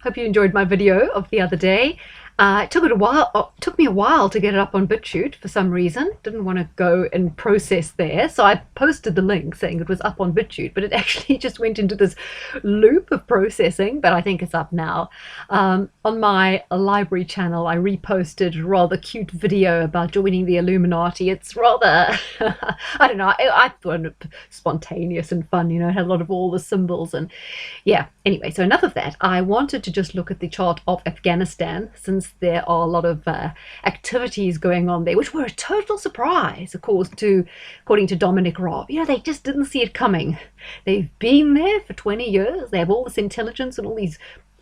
Hope you enjoyed my video of the other day. It took me a while to get it up on BitChute for some reason. Didn't want to go and process there, so I posted the link saying it was up on BitChute, but it actually just went into this loop of processing. But I think it's up now. On my library channel, I reposted a rather cute video about joining the Illuminati. It's rather, I don't know, I thought it spontaneous and fun. You know, it had a lot of all the symbols and yeah. Anyway, so enough of that. I wanted to just look at the chart of Afghanistan, since there are a lot of activities going on there, which were a total surprise, of course, according to Dominic Raab. You know, they just didn't see it coming. They've been there for 20 years. They have all this intelligence and all these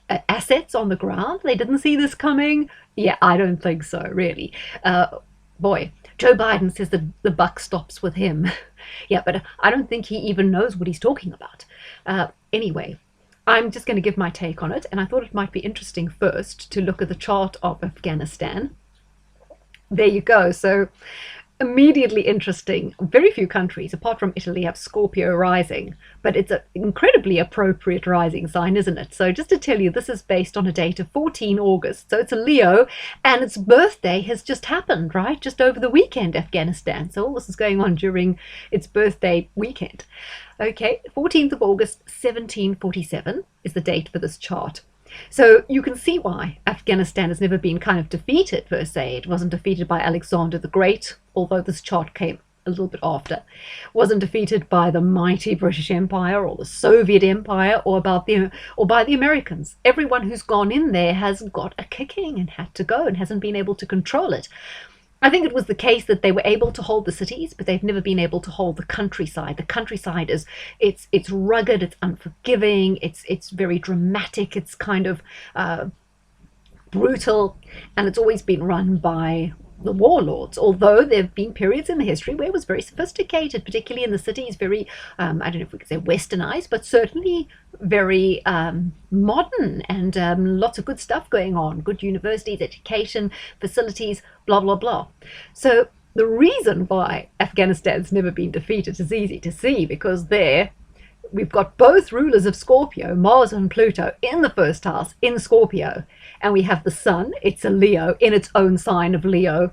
assets on the ground. They didn't see this coming. Yeah, I don't think so, really. Boy, Joe Biden says that the buck stops with him. Yeah, but I don't think he even knows what he's talking about. Anyway, I'm just going to give my take on it, and I thought it might be interesting first to look at the chart of Afghanistan. There you go. So immediately interesting. Very few countries, apart from Italy, have Scorpio rising, but it's an incredibly appropriate rising sign, isn't it? So just to tell you, this is based on a date of 14 August. So it's a Leo, and its birthday has just happened, right? Just over the weekend, Afghanistan. So all this is going on during its birthday weekend. Okay, 14th of August, 1747 is the date for this chart. So you can see why Afghanistan has never been kind of defeated per se. It wasn't defeated by Alexander the Great, although this chart came a little bit after. It wasn't defeated by the mighty British Empire or the Soviet Empire or by the Americans. Everyone who's gone in there has got a kicking and had to go and hasn't been able to control it. I think it was the case that they were able to hold the cities, but they've never been able to hold the countryside. The countryside it's rugged, it's unforgiving, it's very dramatic, it's kind of brutal, and it's always been run by the warlords, although there have been periods in the history where it was very sophisticated, particularly in the cities, very, I don't know if we could say westernized, but certainly very modern, and lots of good stuff going on, good universities, education, facilities, blah, blah, blah. So the reason why Afghanistan's never been defeated is easy to see, because there we've got both rulers of Scorpio, Mars and Pluto, in the first house in Scorpio. And we have the sun, it's a Leo, in its own sign of Leo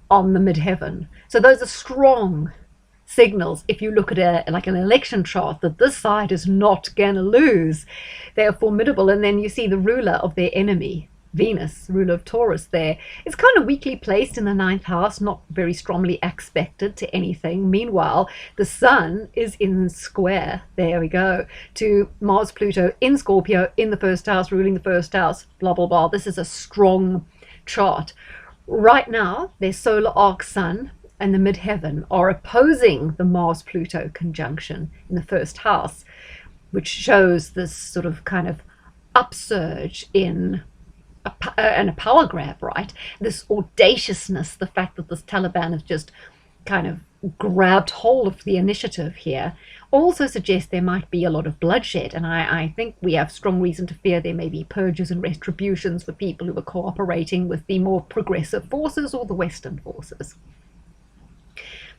on the midheaven. So those are strong signals if you look at like an election chart, that this side is not going to lose. They are formidable. And then you see the ruler of their enemy, Venus, ruler of Taurus there. It's kind of weakly placed in the ninth house, not very strongly aspected to anything. Meanwhile, the sun is in square, there we go, to Mars, Pluto in Scorpio, in the first house, ruling the first house, blah, blah, blah. This is a strong chart. Right now, their solar arc sun and the midheaven are opposing the Mars-Pluto conjunction in the first house, which shows this sort of kind of upsurge in a power grab, right? This audaciousness, the fact that this Taliban has just kind of grabbed hold of the initiative here, also suggests there might be a lot of bloodshed. And I think we have strong reason to fear there may be purges and retributions for people who are cooperating with the more progressive forces or the Western forces.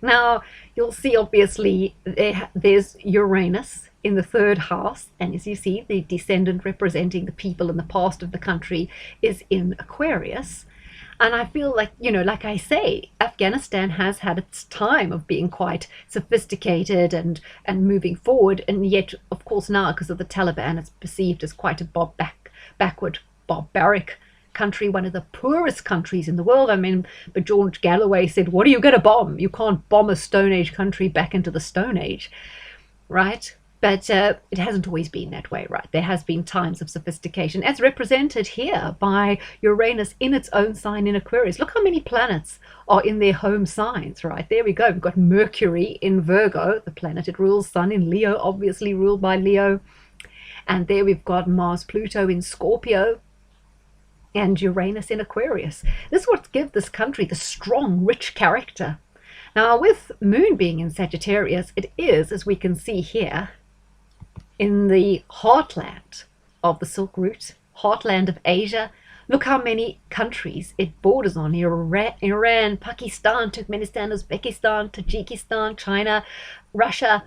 Now, you'll see, obviously, there's Uranus in the third house, and as you see, the descendant representing the people in the past of the country is in Aquarius. And I feel like, you know, like I say, Afghanistan has had its time of being quite sophisticated and moving forward, and yet, of course, now because of the Taliban, it's perceived as quite a backward, barbaric country, one of the poorest countries in the world. I mean, but George Galloway said, what are you going to bomb? You can't bomb a Stone Age country back into the Stone Age, right? But it hasn't always been that way, right? There has been times of sophistication, as represented here by Uranus in its own sign in Aquarius. Look how many planets are in their home signs, right? There we go. We've got Mercury in Virgo, the planet it rules, Sun in Leo, obviously ruled by Leo. And there we've got Mars, Pluto in Scorpio, and Uranus in Aquarius. This is what gives this country the strong, rich character. Now, with Moon being in Sagittarius, it is, as we can see here, in the heartland of the Silk Route, heartland of Asia. Look how many countries it borders on: Iran, Pakistan, Turkmenistan, Uzbekistan, Tajikistan, China, Russia.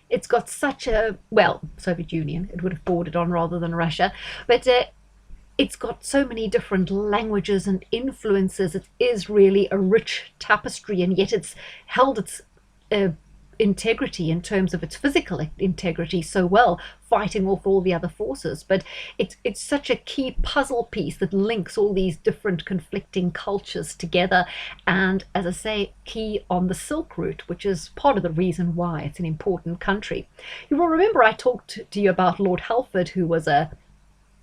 It's got such a, well, Soviet Union, it would have bordered on rather than Russia. But it's got so many different languages and influences. It is really a rich tapestry, and yet it's held its uh, integrity in terms of its physical integrity so well, fighting off all the other forces. But it's such a key puzzle piece that links all these different conflicting cultures together, and as I say, key on the Silk Route, which is part of the reason why it's an important country. You will remember I talked to you about Lord Halford, who was a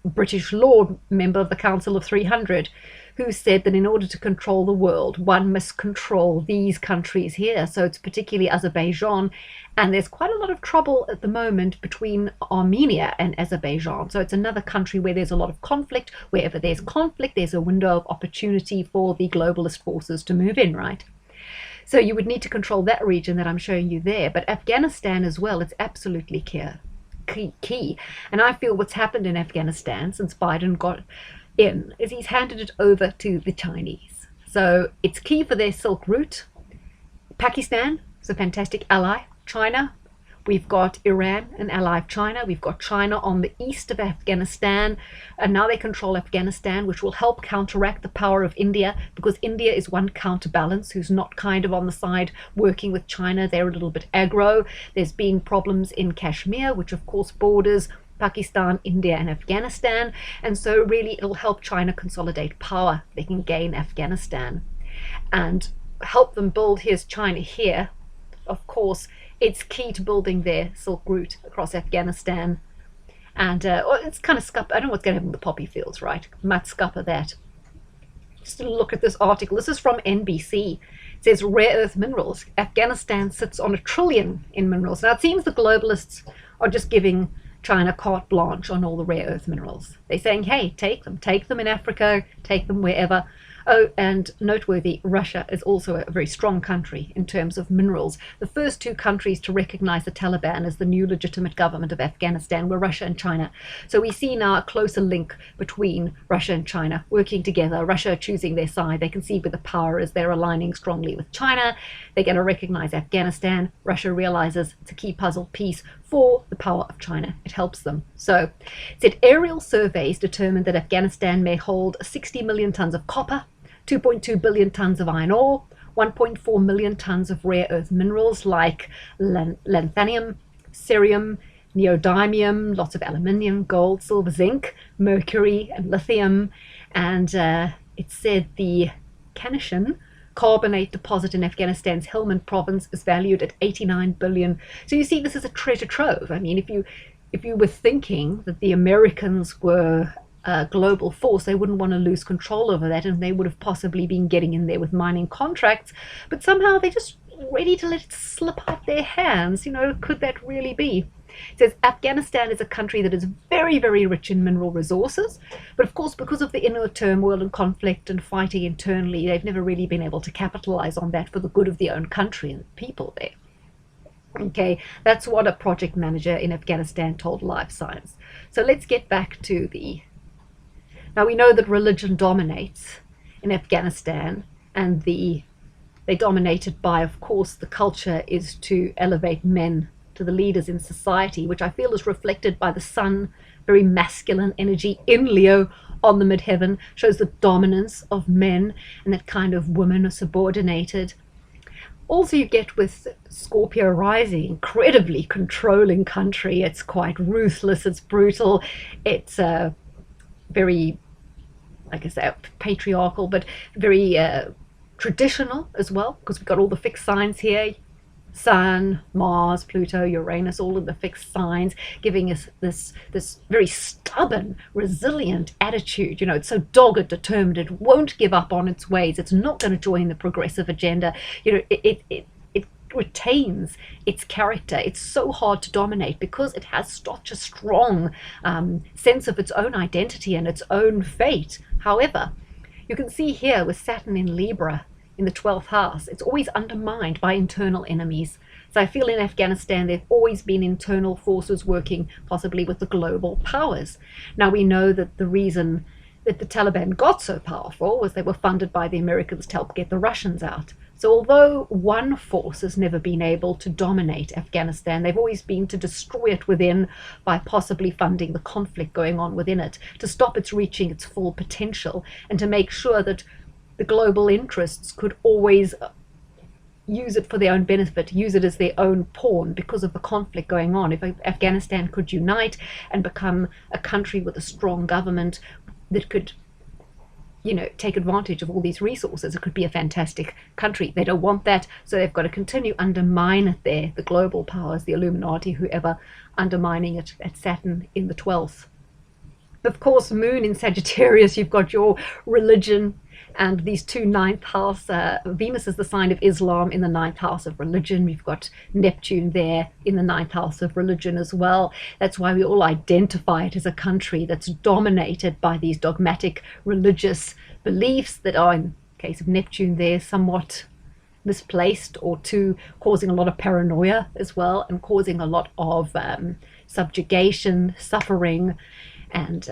British Lord member of the Council of 300, who said that in order to control the world, one must control these countries here. So it's particularly Azerbaijan, and there's quite a lot of trouble at the moment between Armenia and Azerbaijan. So it's another country where there's a lot of conflict. Wherever there's conflict, there's a window of opportunity for the globalist forces to move in, right? So you would need to control that region that I'm showing you there. But Afghanistan as well, it's absolutely key. And I feel what's happened in Afghanistan since Biden got in is he's handed it over to the Chinese. So it's key for their Silk Route. Pakistan is a fantastic ally. China, we've got Iran, an ally of China. We've got China on the east of Afghanistan, and now they control Afghanistan, which will help counteract the power of India, because India is one counterbalance who's not kind of on the side working with China. They're a little bit aggro. There's been problems in Kashmir, which of course borders Pakistan, India, and Afghanistan, and so really it'll help China consolidate power. They can gain Afghanistan and help them build here's China here. Of course, it's key to building their Silk Route across Afghanistan. And it's kind of scupper. I don't know what's going to happen with the poppy fields, right? Might scupper that. Just a look at this article. This is from NBC. It says rare earth minerals. Afghanistan sits on $1 trillion in minerals. Now it seems the globalists are just giving China carte blanche on all the rare earth minerals. They're saying, hey, take them in Africa, take them wherever. Oh, and noteworthy, Russia is also a very strong country in terms of minerals. The first two countries to recognize the Taliban as the new legitimate government of Afghanistan were Russia and China. So we see now a closer link between Russia and China working together, Russia choosing their side. They can see where the power is. They're aligning strongly with China. They're going to recognize Afghanistan. Russia realizes it's a key puzzle piece for the power of China. It helps them. So it said aerial surveys determined that Afghanistan may hold 60 million tons of copper, 2.2 billion tons of iron ore, 1.4 million tons of rare earth minerals like lanthanum, cerium, neodymium, lots of aluminium, gold, silver, zinc, mercury, and lithium. And it said the Kanishan carbonate deposit in Afghanistan's Helmand province is valued at 89 billion. So you see, this is a treasure trove. I mean, if you were thinking that the Americans were a global force, they wouldn't want to lose control over that, and they would have possibly been getting in there with mining contracts, but somehow they're just ready to let it slip out their hands. Could that really be? It says Afghanistan is a country that is very, very rich in mineral resources, but of course, because of the inner turmoil and conflict and fighting internally, they've never really been able to capitalize on that for the good of their own country and people there. Okay, that's what a project manager in Afghanistan told Life Science. So let's get back to now we know that religion dominates in Afghanistan, and they dominated by, of course, the culture is to elevate men to the leaders in society, which I feel is reflected by the sun, very masculine energy in Leo on the midheaven, shows the dominance of men, and that kind of women are subordinated. Also, you get with Scorpio rising, incredibly controlling country. It's quite ruthless, it's brutal, it's very, like I say, patriarchal, but very traditional as well, because we've got all the fixed signs here. Sun, Mars, Pluto, Uranus, all of the fixed signs, giving us this very stubborn, resilient attitude. It's so dogged, determined, it won't give up on its ways. It's not going to join the progressive agenda. It retains its character. It's so hard to dominate because it has such a strong sense of its own identity and its own fate. However, you can see here with Saturn in Libra in the 12th house, it's always undermined by internal enemies. So I feel in Afghanistan there've always been internal forces working possibly with the global powers. Now we know that the reason that the Taliban got so powerful was they were funded by the Americans to help get the Russians out. So although one force has never been able to dominate Afghanistan, they've always been to destroy it within by possibly funding the conflict going on within it, to stop it reaching its full potential, and to make sure that the global interests could always use it for their own benefit, use it as their own pawn because of the conflict going on. If Afghanistan could unite and become a country with a strong government that could, take advantage of all these resources, it could be a fantastic country. They don't want that, so they've got to continue undermine it there, the global powers, the Illuminati, whoever, undermining it at Saturn in the 12th. Of course, Moon in Sagittarius, you've got your religion and these two ninth house. Venus is the sign of Islam in the ninth house of religion. We've got Neptune there in the ninth house of religion as well. That's why we all identify it as a country that's dominated by these dogmatic religious beliefs that are, in the case of Neptune there, somewhat misplaced, or two, causing a lot of paranoia as well, and causing a lot of subjugation, suffering, and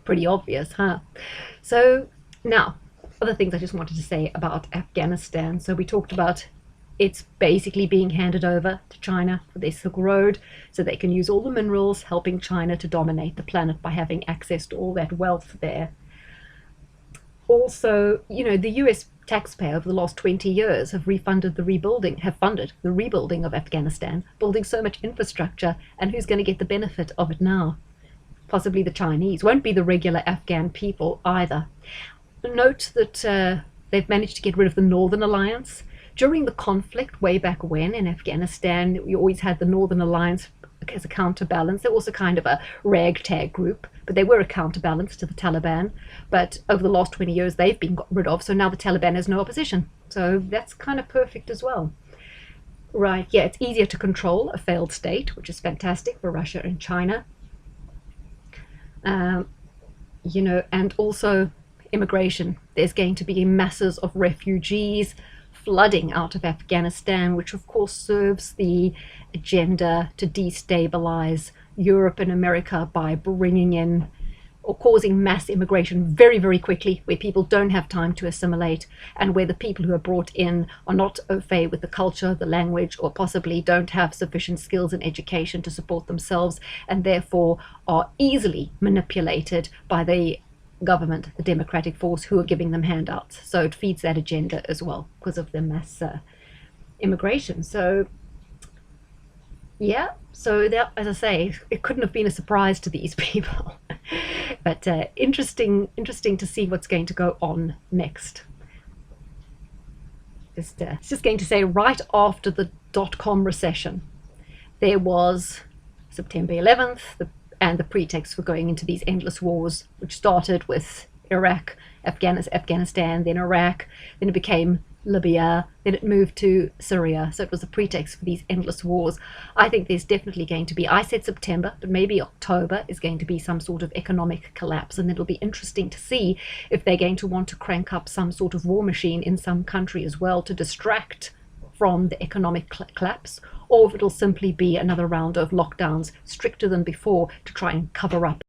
pretty obvious, huh? So now, other things I just wanted to say about Afghanistan. So we talked about it's basically being handed over to China for their Silk Road, so they can use all the minerals, helping China to dominate the planet by having access to all that wealth there. Also, the US taxpayer over the last 20 years have funded the rebuilding of Afghanistan, building so much infrastructure, and who's going to get the benefit of it now? Possibly the Chinese. Won't be the regular Afghan people either. Note that they've managed to get rid of the Northern Alliance. During the conflict way back when in Afghanistan, we always had the Northern Alliance as a counterbalance. They're also kind of a ragtag group, but they were a counterbalance to the Taliban. But over the last 20 years, they've been got rid of, so now the Taliban has no opposition. So that's kind of perfect as well. Right, yeah, it's easier to control a failed state, which is fantastic for Russia and China. And also immigration. There's going to be masses of refugees flooding out of Afghanistan, which of course serves the agenda to destabilize Europe and America by bringing in or causing mass immigration very, very quickly, where people don't have time to assimilate, and where the people who are brought in are not au fait with the culture, the language, or possibly don't have sufficient skills and education to support themselves, and therefore are easily manipulated by the government, the democratic force, who are giving them handouts. So it feeds that agenda as well because of the mass immigration. So yeah, so that, as I say, it couldn't have been a surprise to these people. But interesting to see what's going to go on next. It's just going to say, right after the dot-com recession, there was September 11th, and the pretext for going into these endless wars, which started with Iraq, Afghanistan, then Iraq, then it became Libya, then it moved to Syria. So it was a pretext for these endless wars. I think there's definitely going to be, I said September, but maybe October is going to be some sort of economic collapse, and it'll be interesting to see if they're going to want to crank up some sort of war machine in some country as well to distract from the economic collapse, or if it'll simply be another round of lockdowns stricter than before to try and cover up